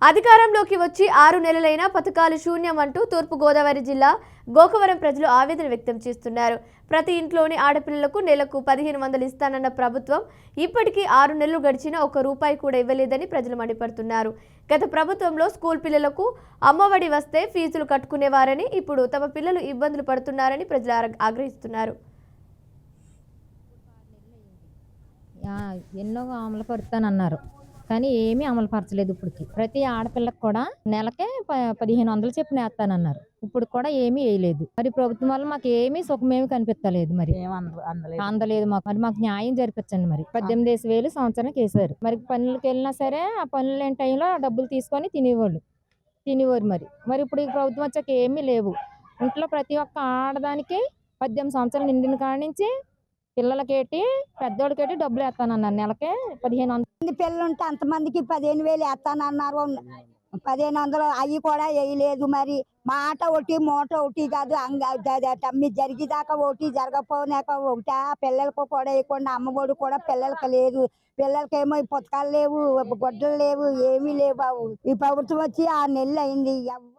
అధికారంలోకి వచ్చి 6 నెలలైనా పథకాలు శూన్యం అంటూ తూర్పుగోదావరి జిల్లా గోకవరం ప్రజలు ఆవేదన వ్యక్తం చేస్తున్నారు. ప్రతి ఇంట్లోని ఆడపిల్లలకు నెలకు 1500 ఇస్తానన్న ప్రభుత్వం ఇప్పటికీ 6 నెలలు గడిచినా ఒక్క రూపాయి కూడా ఇవ్వలేదని ప్రజలు మండిపడుతున్నారు. గత ప్రభుత్వంలో స్కూల్ పిల్లలకు అమ్మఒడి వస్తే ఫీజులు కట్టుకునేవారని, ఇప్పుడు తమ పిల్లలు ఇబ్బందులు పడుతున్నారని ప్రజలు ఆగ్రహిస్తున్నారు. ఎన్నో అమలు పరుస్తానన్నారు కానీ ఏమీ అమలు పరచలేదు. ఇప్పటికి ప్రతి ఆడపిల్లకు కూడా నెలకే 1500 చొప్పున వేస్తానన్నారు. ఇప్పుడు కూడా ఏమీ వేయలేదు. మరి ప్రభుత్వం వల్ల మాకు ఏమీ సుఖమేమి కనిపించలేదు. మరి అందలేదు మాకు. మరి మాకు న్యాయం జరిపించండి. మరి 18,000 సంవత్సరానికి వేసారు. మరి పనులకు వెళ్ళినా సరే ఆ పనులు లేని టైంలో డబ్బులు తీసుకొని తినేవారు. మరి ఇప్పుడు ఈ ప్రభుత్వం వచ్చాక ఏమీ లేవు. ఇంట్లో ప్రతి ఒక్క ఆడదానికి 18 సంవత్సరాలు నిండిన కాడి నుంచి పిల్లలకేటి పెద్దోళ్ళకేటి డబ్బులు వేస్తానన్నారు. నెలకే 1500. పిల్లలు ఉంటే అంతమందికి 15,000 వేస్తానన్నారు. 1500 అవి కూడా వేయలేదు. మరి మాట ఒకటి మూట ఒకటి కాదు, తమ్మి జరిగేదాకా ఒకటి జరగపోనాక ఒకటి. పిల్లలకు కూడా వేయకుండా అమ్మఒడి కూడా పిల్లలకి లేదు. పిల్లలకేమో ఈ పుస్తకాలు లేవు, గుడ్డలు లేవు, ఏమీ లేవు. ఈ ప్రభుత్వం వచ్చి 6 నెలలు అయింది.